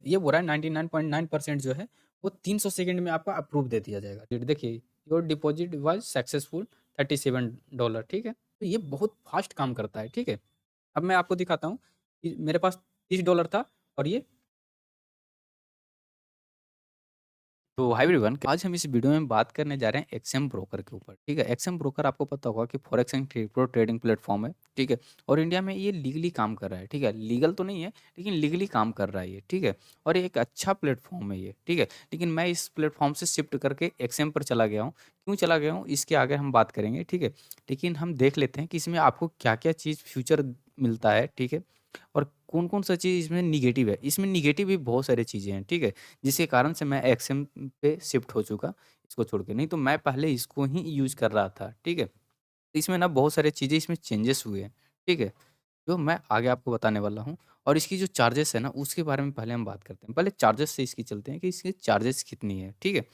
ये बोल रहा है 99.9% जो है वो 300 सेकंड में आपका अप्रूव दे दिया जाएगा। फिर देखिए योर डिपॉजिट वाज सक्सेसफुल $37, ठीक है? तो ये बहुत फास्ट काम करता है, ठीक है? अब मैं आपको दिखाता हूँ कि मेरे पास $30 था और ये तो हाय एवरीवन, आज हम इस वीडियो में बात करने जा रहे हैं एक्सएम ब्रोकर के ऊपर। ठीक है, एक्सएम ब्रोकर आपको पता होगा कि forex and crypto trading platform है। ठीक है, और इंडिया में ये लीगली काम कर रहा है। ठीक है, लीगल तो नहीं है लेकिन लीगली काम कर रहा है ये। ठीक है, और ये एक अच्छा प्लेटफॉर्म है ये। ठीक है, लेकिन मैं इस प्लेटफॉर्म से शिफ्ट करके एक्सएम पर चला गया हूँ। क्यों चला गया हूँ इसके आगे हम बात करेंगे। ठीक है, लेकिन हम देख लेते हैं कि इसमें आपको क्या क्या चीज़ फ्यूचर मिलता है। ठीक है, और कौन-कौन सा चीज़ इसमें नेगेटिव है। इसमें नेगेटिव भी बहुत सारी चीज़ें हैं, ठीक है? जिसके कारण से मैं एक्सएम पे शिफ्ट हो चुका, इसको छोड़ के। नहीं तो मैं पहले इसको ही यूज़ कर रहा था, ठीक है? इसमें ना बहुत सारी चीज़ें इसमें चेंजेस हुए हैं, ठीक है? जो मैं आगे आपको बताने वाला हूँ और इसकी जो चार्जेस है ना, उसके बारे में पहले हम बात करते हैं। पहले चार्जेस से इसकी चलते हैं कि इसकी चार्जेस कितनी है, ठीक है?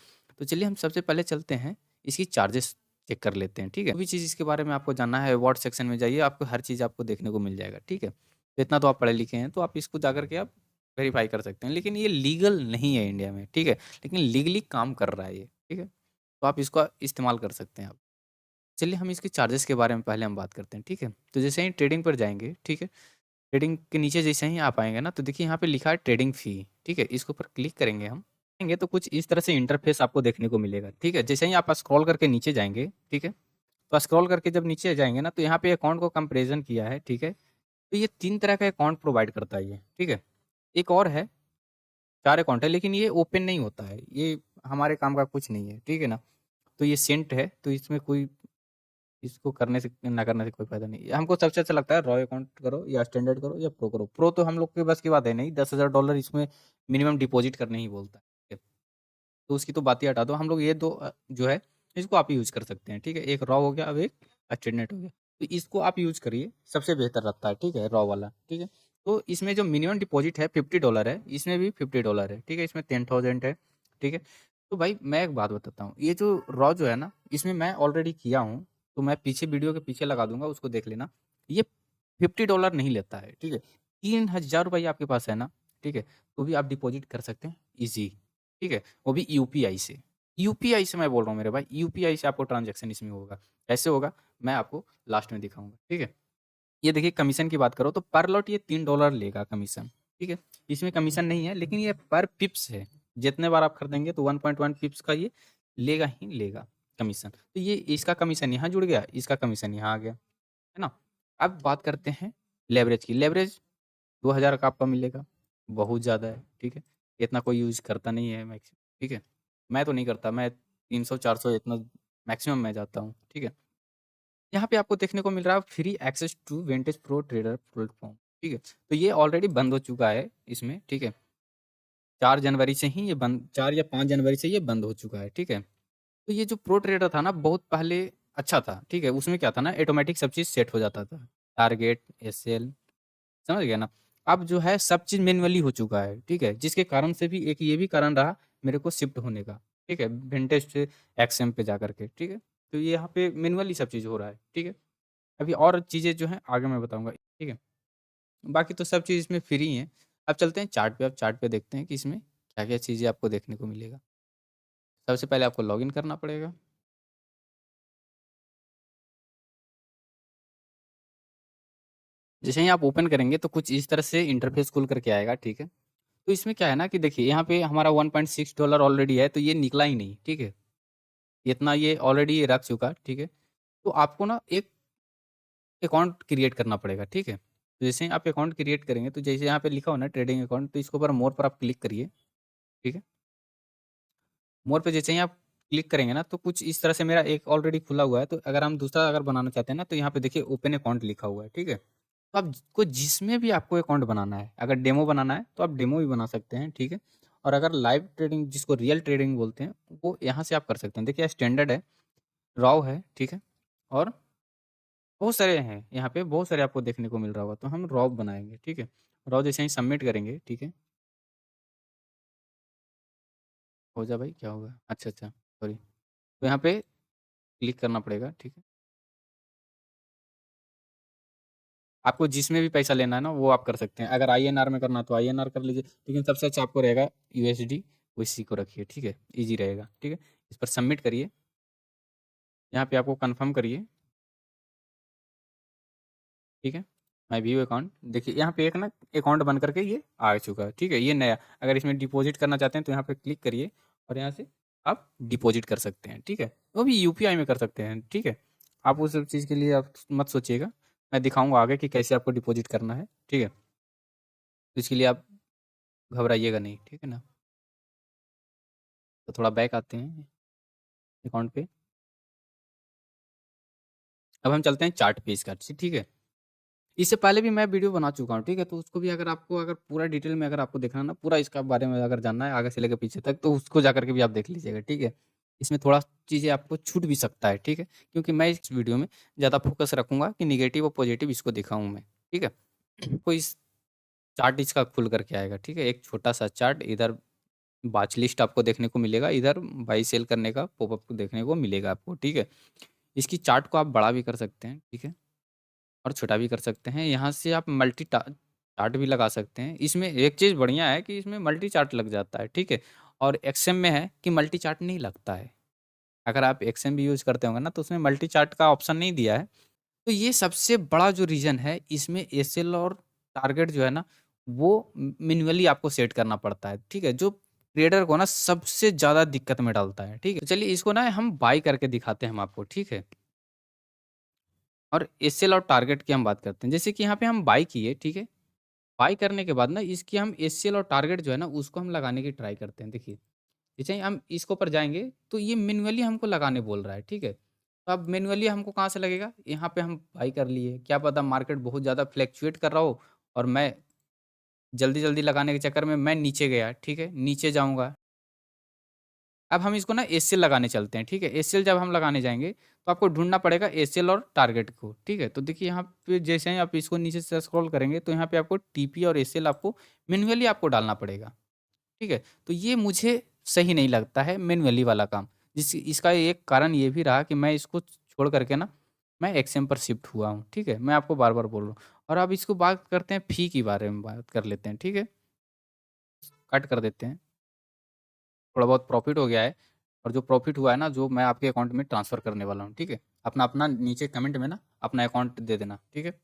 तो चलिए हम सबसे पहले चलते हैं, इसकी चार्जेस चेक कर लेते हैं, ठीक है? जो भी चीज़ इसके बारे में आपको जानना है, अबाउट सेक्शन में जाइए, आपको हर चीज़ आपको देखने को मिल जाएगा, ठीक है? तो इतना तो आप पढ़े लिखे हैं, तो आप इसको जाकर के आप वेरीफ़ाई कर सकते हैं। लेकिन ये लीगल नहीं है इंडिया में, ठीक है? लेकिन लीगली काम कर रहा है ये, ठीक है? तो आप इसका इस्तेमाल कर सकते हैं आप। चलिए हम इसके चार्जेस के बारे में पहले हम बात करते हैं, ठीक है? तो जैसे ही ट्रेडिंग पर जाएँगे, ठीक है? ट्रेडिंग के नीचे जैसे ही आप आएँगे ना, तो देखिए यहाँ पे लिखा है ट्रेडिंग फ़ी, ठीक है? इसके ऊपर क्लिक करेंगे हम, करेंगे तो कुछ इस तरह से इंटरफ़ेस आपको देखने को मिलेगा, ठीक है? जैसे ही आप स्क्रॉल करके नीचे जाएँगे, ठीक है? तो स्क्रॉल करके जब नीचे जाएँगे ना, तो यहाँ पे अकाउंट को कंपैरिज़न किया है, ठीक है? तो ये 3 तरह का अकाउंट प्रोवाइड करता है ये, ठीक है? एक और है, 4 अकाउंट है लेकिन ये ओपन नहीं होता है, ये हमारे काम का कुछ नहीं है, ठीक है ना? तो ये सेंट है, तो इसमें कोई इसको करने से ना करने से कोई फ़ायदा नहीं है। हमको सबसे अच्छा लगता है रॉ अकाउंट करो या स्टैंडर्ड करो या प्रो करो। प्रो तो हम लोग के बस की बात है नहीं, $10,000 इसमें मिनिमम डिपॉज़िट करने ही बोलता है, ठीक है? तो उसकी तो बात ही हटा दो, हम लोग ये 2 जो है इसको आप यूज़ कर सकते हैं, ठीक है? एक रॉ हो गया, अब एक स्टैंडर्ड हो गया। तो इसको आप यूज़ करिए, सबसे बेहतर रहता है, ठीक है? रॉ वाला, ठीक है? तो इसमें जो मिनिमम डिपॉज़िट है $50 है, इसमें भी $50 है, ठीक है? इसमें 10,000 है, ठीक है? तो भाई मैं एक बात बताता हूँ, ये जो रॉ जो है ना, इसमें मैं ऑलरेडी किया हूँ, तो मैं पीछे वीडियो के पीछे लगा दूँगा, उसको देख लेना। ये $50 नहीं लेता है, ठीक है? ₹3000 आपके पास है ना, ठीक है? तो भी आप डिपॉज़िट कर सकते हैं ईज़ी, ठीक है? वो भी यूपीआई से। यूपीआई से मैं बोल रहा हूँ मेरे भाई, यूपीआई से आपको ट्रांज़ैक्शन इसमें होगा। कैसे होगा? मैं आपको लास्ट में दिखाऊँगा, ठीक है? ये देखिए कमीशन की बात करो तो पर लॉट ये $3 लेगा कमीशन, ठीक है? इसमें कमीशन नहीं है लेकिन ये पर पिप्स है। जितने बार आप खरीदेंगे तो 1.1 पिप्स का ये लेगा ही लेगा कमीशन। तो ये इसका कमीशन यहाँ जुड़ गया, इसका कमीशन यहाँ आ गया, है ना? अब बात करते हैं लेवरेज की। लेवरेज 2000 का आपका मिलेगा, बहुत ज़्यादा है, ठीक है? इतना कोई यूज़ करता नहीं है मैक्सिमम, ठीक है? मैं तो नहीं करता, मैं 300-400 इतना मैक्सिमम मैं जाता हूँ, ठीक है? यहाँ पे आपको देखने को मिल रहा है free access to vintage pro trader platform, ठीक है? तो ये ऑलरेडी बंद हो चुका है इसमें, ठीक है? 4 जनवरी से ही ये बंद 4 या 5 जनवरी से ये बंद हो चुका है, ठीक है? तो ये जो प्रो ट्रेडर था ना बहुत पहले अच्छा था, ठीक है? उसमें क्या था ना ऑटोमेटिक सब चीज़ सेट हो जाता था। टारगेट, एसएल समझ गए ना? अब जो है सब चीज़ मैनुअली हो चुका है, ठीक है? जिसके कारण से भी एक ये भी कारण रहा मेरे को शिफ्ट होने का, ठीक है? विंटेज से एक्सएम पे जाकर के, ठीक है? तो ये यहाँ पे मैनुअली सब चीज़ हो रहा है, ठीक है? अभी और चीज़ें जो हैं आगे मैं बताऊँगा, ठीक है? बाकी तो सब चीज़ इसमें फ्री हैं। अब चलते हैं चार्ट पे, अब चार्ट पे देखते हैं कि इसमें क्या-क्या चीज़ें आपको देखने को मिलेगा। सबसे पहले आपको लॉगिन करना पड़ेगा। जैसे ही आप ओपन करेंगे तो कुछ इस तरह से इंटरफ़ेस खुल कर के आएगा, ठीक है? तो इसमें क्या है ना कि देखिए यहाँ पे हमारा $1.6 ऑलरेडी है, तो ये निकला ही नहीं, ठीक है? इतना ये ऑलरेडी ये रख चुका, ठीक है? तो आपको ना एक अकाउंट क्रिएट करना पड़ेगा, ठीक है? तो जैसे ही आप अकाउंट क्रिएट करेंगे, तो जैसे यहाँ पे लिखा हो ना ट्रेडिंग अकाउंट, तो इसके ऊपर मोर पर आप क्लिक करिए, ठीक है? मोर पे जैसे ही आप क्लिक करेंगे ना, तो कुछ इस तरह से मेरा एक ऑलरेडी खुला हुआ है, तो अगर हम दूसरा अगर बनाना चाहते हैं ना, तो यहाँ पे देखिए ओपन अकाउंट लिखा हुआ है, ठीक है? तो आप को जिसमें भी आपको अकाउंट बनाना है, अगर डेमो बनाना है, तो आप डेमो भी बना सकते हैं, ठीक है? और अगर लाइव ट्रेडिंग जिसको रियल ट्रेडिंग बोलते हैं, वो यहाँ से आप कर सकते हैं। देखिए स्टैंडर्ड है, रॉव है, ठीक है? और बहुत सारे हैं, यहाँ पे बहुत सारे आपको देखने को मिल रहा होगा, तो हम रॉव बनाएँगे, ठीक है? रॉव जैसे ही सबमिट करेंगे, ठीक है? हो जा भाई, क्या हो गया? अच्छा, अच्छा, सॉरी। तो यहाँ पे क्लिक करना पड़ेगा, ठीक है? आपको जिसमें भी पैसा लेना है ना वो आप कर सकते हैं। अगर आईएनआर में करना है तो आईएनआर कर लीजिए, लेकिन सबसे अच्छा आपको रहेगा यूएसडी, उसी को रखिए, ठीक है? ईज़ी रहेगा, ठीक है? इस पर सबमिट करिए, यहाँ पे आपको कन्फर्म करिए, ठीक है? माय व्यू अकाउंट देखिए यहाँ पे एक ना अकाउंट बन करके ये आ चुका है, ठीक है? ये नया, अगर इसमें डिपॉज़िट करना चाहते हैं तो यहाँ पे क्लिक करिए और यहाँ से आप डिपॉज़िट कर सकते हैं, ठीक है? वो भी यूपीआई में कर सकते हैं, ठीक है? आप उस सब चीज़ के लिए आप मत सोचिएगा, मैं दिखाऊँगा आगे कि कैसे आपको डिपॉज़िट करना है, ठीक है? तो इसके लिए आप घबराइएगा नहीं, ठीक है ना? तो थोड़ा बैक आते हैं अकाउंट पे। अब हम चलते हैं चार्ट पे इसका, ठीक है? इससे पहले भी मैं वीडियो बना चुका हूँ, ठीक है? तो उसको भी अगर आपको अगर पूरा डिटेल में अगर आपको देखना है ना, पूरा इसका बारे में अगर जानना है आगे से लेकर पीछे तक, तो उसको जाकर के भी आप देख लीजिएगा, ठीक है? इसमें थोड़ा चीज़ें आपको छूट भी सकता है, ठीक है? क्योंकि मैं इस वीडियो में ज़्यादा फोकस रखूँगा कि नेगेटिव और पॉजिटिव इसको दिखाऊँ मैं, ठीक है? तो इस चार्ट इसका खुल कर के आएगा, ठीक है? एक छोटा-सा चार्ट, इधर वॉच लिस्ट आपको देखने को मिलेगा, इधर बाई सेल करने का पॉपअप देखने को मिलेगा आपको, ठीक है? इसकी चार्ट को आप बड़ा भी कर सकते हैं, ठीक है? और छोटा भी कर सकते हैं। यहाँ से आप मल्टी चार्ट भी लगा सकते हैं। इसमें एक चीज़ बढ़िया है कि इसमें मल्टी चार्ट लग जाता है, ठीक है? और एक्सएम में है कि मल्टी चार्ट नहीं लगता है। अगर आप एक्सएम भी यूज़ करते होंगे ना, तो उसमें मल्टी चार्ट का ऑप्शन नहीं दिया है। तो ये सबसे बड़ा जो रीज़न है, इसमें एसएल और टारगेट जो है ना, वो मैन्युअली आपको सेट करना पड़ता है, ठीक है? जो ट्रेडर को ना सबसे ज़्यादा दिक्कत में डालता है, ठीक है? तो चलिए इसको ना हम बाय करके दिखाते हैं हम आपको, ठीक है? और एसएल और टारगेट की हम बात करते हैं। जैसे कि यहाँ पे हम बाय किए, ठीक है? बाय करने के बाद ना इसकी हम एसएल और टारगेट जो है ना उसको हम लगाने की ट्राई करते हैं। देखिए, जैसे ही हम इसके ऊपर जाएँगे तो ये मैनुअली हमको लगाने बोल रहा है, ठीक है? तो अब मैनुअली हमको कहाँ से लगेगा? यहाँ पे हम बाय कर लिए, क्या पता मार्केट बहुत ज़्यादा फ्लक्चुएट कर रहा हो और मैं जल्दी-जल्दी लगाने के चक्कर में मैं नीचे गया, ठीक है? नीचे जाऊँगा। अब हम इसको ना एसएल लगाने चलते हैं, ठीक है? एसएल जब हम लगाने जाएँगे, तो आपको ढूँढना पड़ेगा एसएल और टारगेट को, ठीक है? तो देखिए यहाँ पे जैसे ही आप इसको नीचे से स्क्रॉल करेंगे, तो यहाँ पे आपको टीपी और एसएल आपको मैनुअली आपको डालना पड़ेगा, ठीक है? तो ये मुझे सही नहीं लगता है मैनुअली वाला काम। इसका एक कारण ये भी रहा कि मैं इसको छोड़ कर के ना, मैं एक्सएम पर शिफ्ट हुआ हूँ, ठीक है? मैं आपको बार-बार बोल रहा हूँ। और अब इसको बात करते हैं फ़ी के बारे में बात कर लेते हैं, ठीक है? कट कर देते हैं। थोड़ा बहुत प्रॉफ़िट हो गया है और जो प्रॉफ़िट हुआ है ना, जो मैं आपके अकाउंट में ट्रांसफ़र करने वाला हूँ, ठीक है? अपना-अपना नीचे कमेंट में ना अपना अकाउंट दे देना, ठीक है?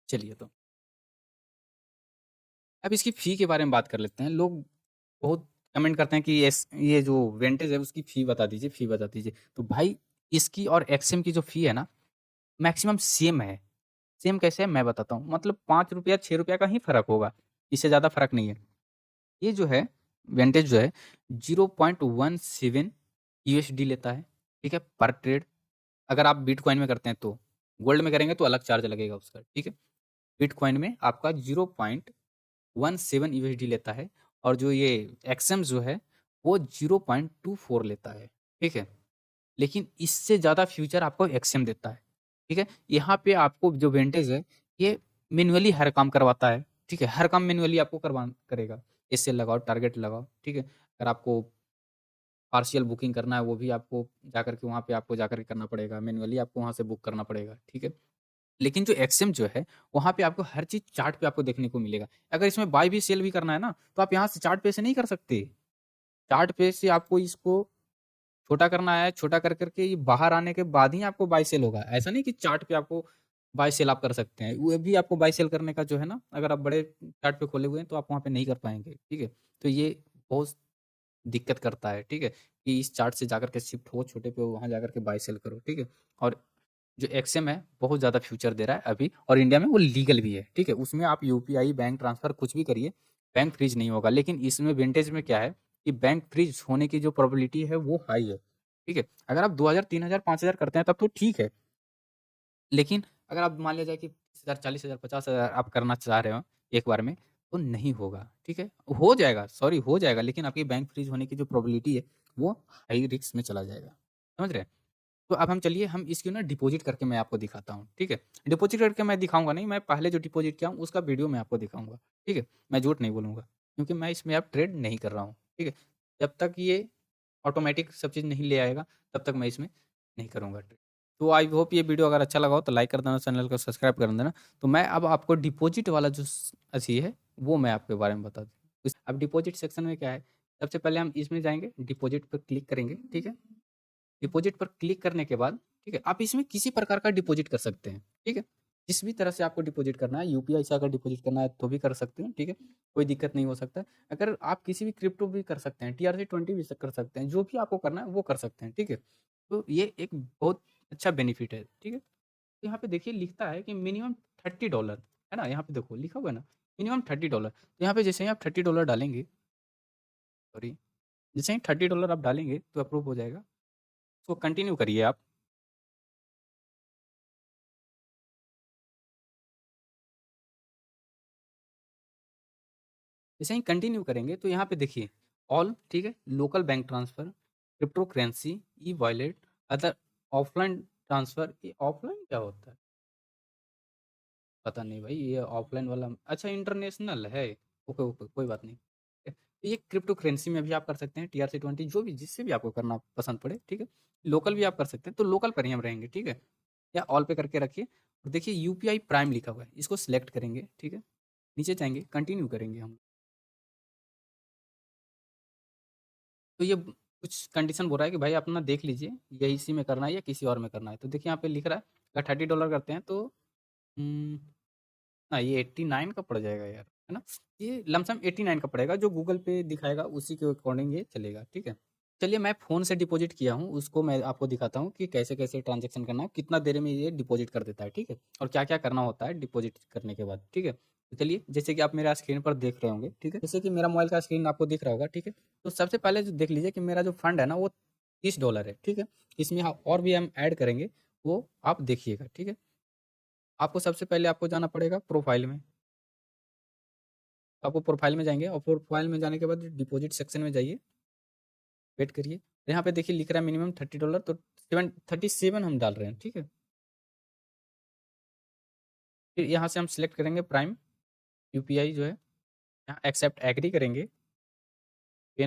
चलिए तो, अब इसकी फ़ी के बारे में बात कर लेते हैं। लोग बहुत कमेंट करते हैं कि ये जो वेंटेज है उसकी फ़ी बता दीजिए, फ़ी बता दीजिए। तो भाई इसकी और एक्सएम की जो फ़ी है ना, मैक्सिमम सेम है। सेम कैसे है मैं बताता हूँ। मतलब ₹5 ₹6 का ही फ़र्क होगा, इससे ज़्यादा फ़र्क नहीं है। ये जो है वेंटेज जो है 0.17 यूएसडी लेता है, ठीक है? पर ट्रेड। अगर आप बिटकॉइन में करते हैं तो, गोल्ड में करेंगे तो अलग चार्ज लगेगा उसका, ठीक है? बिटकॉइन में आपका 0.17 यूएसडी लेता है और जो ये एक्सएम जो है वो 0.24 लेता है, ठीक है? लेकिन इससे ज़्यादा फ्यूचर आपको एक्सएम देता है, ठीक है? यहाँ पे आपको जो वेंटेज है ये मैनुअली हर काम करवाता है, ठीक है? हर काम मैनुअली आपको करेगा। एसएल लगाओ, टारगेट लगाओ, ठीक है? अगर आपको पार्शियल बुकिंग करना है वो भी आपको जाकर के वहाँ पे आपको जाकर के करना पड़ेगा, मैनुअली आपको वहाँ से बुक करना पड़ेगा, ठीक है? लेकिन जो एक्सएम जो है, वहाँ पे आपको हर चीज़ चार्ट पे आपको देखने को मिलेगा। अगर इसमें बाय भी सेल भी करना है ना, तो आप यहाँ से चार्ट पे से नहीं कर सकते। चार्ट पे से आपको इसको छोटा करना है, छोटा कर कर के ये बाहर आने के बाद ही आपको बाय सेल होगा। ऐसा नहीं कि चार्ट पे आपको बाय सेल आप कर सकते हैं। वो भी आपको बाय सेल करने का जो है ना, अगर आप बड़े चार्ट पे खोले हुए हैं, तो आप वहाँ पे नहीं कर पाएँगे, ठीक है? तो ये बहुत दिक्कत करता है, ठीक है? कि इस चार्ट से जाकर के शिफ्ट हो छोटे पे, वहाँ जाकर के बाय सेल करो, ठीक है? और जो एक्सएम है, बहुत ज़्यादा फ्यूचर दे रहा है अभी और इंडिया में वो लीगल भी है, ठीक है? उसमें आप यूपीआई, बैंक ट्रांसफ़र कुछ भी करिए, बैंक फ्रीज़ नहीं होगा। लेकिन इसमें विंटेज में क्या है कि बैंक फ्रीज़ होने की जो प्रोबेबिलिटी है वो हाई है, ठीक है? अगर आप 2000, 3000, 5000 करते हैं तब तो ठीक है। लेकिन अगर आप मान लिया जाए कि 30,000, 40,000, 50,000 आप करना चाह रहे हो एक बार में, तो नहीं होगा, ठीक है? हो जाएगा, सॉरी हो जाएगा, लेकिन आपकी बैंक फ्रीज़ होने की जो प्रोबेबिलिटी है, वो हाई रिस्क में चला जाएगा। समझ रहे हैं? तो अब हम चलिए हम इसकी ना डिपॉज़िट करके मैं आपको दिखाता हूँ, ठीक है? डिपॉज़िट करके मैं दिखाऊँगा नहीं, मैं पहले जो डिपॉज़िट किया हूँ उसका वीडियो मैं आपको दिखाऊँगा, ठीक है? मैं झूठ नहीं बोलूँगा, क्योंकि मैं इसमें अब ट्रेड नहीं कर रहा हूँ, ठीक है? जब तक ये ऑटोमैटिक सब चीज़ नहीं ले आएगा, तब तक मैं इसमें नहीं करूँगा ट्रेड। तो आई होप ये वीडियो अगर अच्छा लगा हो तो लाइक कर देना, चैनल को सब्सक्राइब कर देना। तो मैं अब आपको डिपॉज़िट वाला जो अथी है, वो मैं आपके बारे में बता दूँ। अब डिपॉज़िट सेक्शन में क्या है, सबसे पहले हम इसमें जाएँगे, डिपॉज़िट पे क्लिक करेंगे, ठीक है? डिपॉज़िट पर क्लिक करने के बाद, ठीक है, आप इसमें किसी प्रकार का डिपॉज़िट कर सकते हैं, ठीक है? जिस भी तरह से आपको डिपॉज़िट करना है, यूपीआई से अगर डिपॉज़िट करना है तो भी कर सकते हो, ठीक है? कोई दिक्कत नहीं हो सकता है। अगर आप किसी भी क्रिप्टो भी कर सकते हैं, TRC20 भी कर सकते हैं, जो भी आपको करना है वो कर सकते हैं, ठीक है? तो ये एक बहुत अच्छा बेनिफिट है, ठीक है? तो यहाँ पे देखिए लिखता है कि मिनिमम $30, है ना? यहाँ पे देखो लिखा हुआ है ना, मिनिमम $30। तो यहाँ पे जैसे ही आप $30 डालेंगे, सॉरी, जैसे ही $30 आप डालेंगे तो अप्रूव हो जाएगा। उसको कंटिन्यू करिए आप। जैसे ही कंटिन्यू करेंगे तो यहाँ पे देखिए ऑल, ठीक है, local bank transfer, crypto currency, e wallet, other offline transfer. ये ऑफलाइन क्या होता है? पता नहीं भाई, ये ऑफलाइन वाला अच्छा इंटरनेशनल है। ओके ओके, कोई बात नहीं। तो ये क्रिप्टो करेंसी में भी आप कर सकते हैं, TRC20 जो भी जिससे भी आपको करना पसंद पड़े, ठीक है। लोकल भी आप कर सकते हैं, तो लोकल पर ही हम रहेंगे, ठीक है। या ऑल पे करके रखिए और देखिए यूपीआई प्राइम लिखा हुआ है, इसको सिलेक्ट करेंगे, ठीक है। नीचे जाएंगे, कंटिन्यू करेंगे हम। तो ये कुछ कंडीशन बोल रहा है कि भाई अपना देख लीजिए, ये इसी में करना है या किसी और में करना है। तो देखिए यहाँ पे लिख रहा है अगर $30 करते हैं तो हम्म, हाँ, ये 89 का पड़ जाएगा यार, है ना? ये लमसम 89 का पड़ेगा, जो गूगल पे दिखाएगा उसी के अकॉर्डिंग ये चलेगा, ठीक है। चलिए मैं फ़ोन से डिपॉजिट किया हूँ, उसको मैं आपको दिखाता हूँ कि कैसे-कैसे ट्रांज़ैक्शन करना है, कितना देर में ये डिपॉजिट कर देता है, ठीक है? और क्या-क्या करना होता है डिपॉजिट करने के बाद, ठीक है? तो चलिए, जैसे कि आप मेरा स्क्रीन पर देख रहे होंगे, ठीक है? जैसे कि मेरा मोबाइल का स्क्रीन आपको दिख रहा होगा, ठीक है? तो सबसे पहले जो देख लीजिए कि मेरा जो फंड है ना, वो $30 है, ठीक है? इसमें और भी हम ऐड करेंगे, वो आप देखिएगा, ठीक है? आपको सबसे पहले आपको जाना पड़ेगा प्रोफ़ाइल में। आपको प्रोफ़ाइल में जाएँगे और प्रोफ़ाइल में जाने के बाद डिपॉज़िट सेक्शन में जाइए, वेट करिए। यहाँ पे देखिए लिख रहा है मिनिमम $30, तो 37 हम डाल रहे हैं, ठीक है? फिर यहाँ से हम सिलेक्ट करेंगे प्राइम, यूपीआई जो है, यहाँ एक्सेप्ट एग्री करेंगे, पे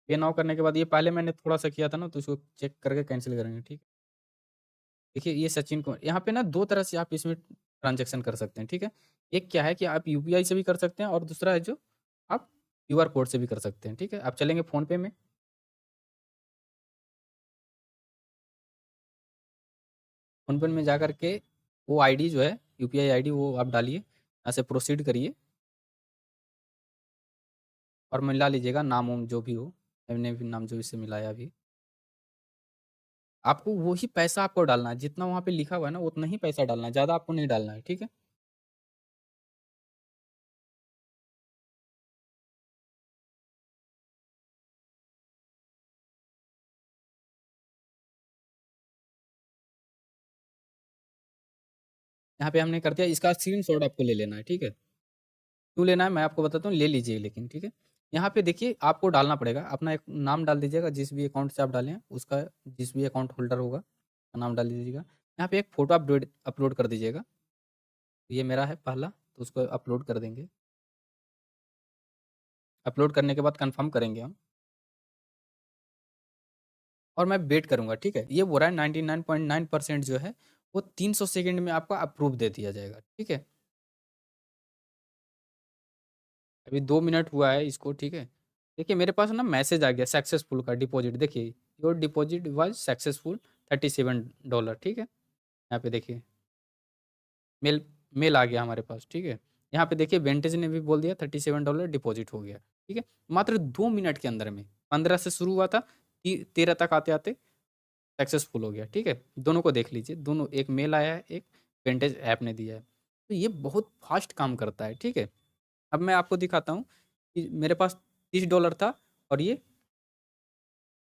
नाउ करने के बाद ये पहले मैंने थोड़ा-सा किया था ना, तो इसको चेक करके कैंसल करेंगे, ठीक है? देखिए ये सचिन को यहाँ पे ना 2 तरह से आप इसमें ट्रांज़ैक्शन कर सकते हैं, ठीक है? एक क्या है कि आप यूपीआई से भी कर सकते हैं और दूसरा है जो आप क्यूआर कोड से भी कर सकते हैं, ठीक है? आप चलेंगे फ़ोन पे में, फ़ोन पे में जाकर के वो आईडी जो है, यूपीआई आईडी वो आप डालिए, यहाँ से प्रोसीड करिए और मिला लीजिएगा नाम-वाम जो भी हो, मैंने भी नाम जो इसे मिलाया अभी। आपको वही पैसा आपको डालना है, जितना वहाँ पे लिखा हुआ है ना, उतना ही पैसा डालना है, ज़्यादा आपको नहीं डालना है, ठीक है? यहाँ पे हमने कर दिया, इसका स्क्रीनशॉट आपको ले लेना है, ठीक है? क्यों लेना है मैं आपको बताता हूँ, ले लीजिए लेकिन, ठीक है? यहाँ पे देखिए आपको डालना पड़ेगा, अपना एक नाम डाल दीजिएगा, जिस भी अकाउंट से आप डाले हैं, उसका जिस भी अकाउंट होल्डर होगा, नाम डाल दीजिएगा। यहाँ पे एक फ़ोटो अपलोड अपलोड कर दीजिएगा, ये मेरा है पहला, तो उसको अपलोड कर देंगे। अपलोड करने के बाद कन्फर्म करेंगे हम और मैं वेट करूँगा, ठीक है? ये बोल रहा है 99.9% जो है, वो 300 सेकंड में आपका अप्रूव दे दिया जाएगा, ठीक है? अभी 2 मिनट हुआ है इसको, ठीक है? देखिए मेरे पास ना मैसेज आ गया सक्सेसफुल का डिपॉज़िट, देखिए योर डिपॉज़िट वाज़ सक्सेसफुल $37, ठीक है? यहाँ पे देखिए मेल मेल आ गया हमारे पास, ठीक है? यहाँ पे देखिए वेंटेज ने भी बोल दिया $37 डिपॉज़िट हो गया, ठीक है? मात्र 2 मिनट के अंदर में, 15 से शुरू हुआ था, 13 तक आते-आते सक्सेसफुल हो गया, ठीक है? दोनों को देख लीजिए, दोनों, एक मेल आया है, एक वेंटेज ऐप ने दिया है। तो ये बहुत फ़ास्ट काम करता है, ठीक है? अब मैं आपको दिखाता हूँ कि मेरे पास $30 था और ये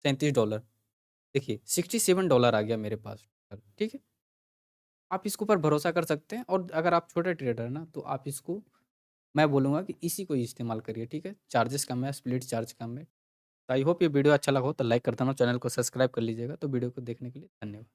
$37, देखिए $67 आ गया मेरे पास, ठीक है? आप इसके ऊपर भरोसा कर सकते हैं और अगर आप छोटे ट्रेडर हैं ना, तो आप इसको, मैं बोलूँगा कि इसी को ही इस्तेमाल करिए, ठीक है? चार्जेस कम है, स्प्लिट चार्ज कम है। तो आई होप ये वीडियो अच्छा लगा हो तो लाइक कर देना, चैनल को सब्सक्राइब कर लीजिएगा। तो वीडियो को देखने के लिए धन्यवाद।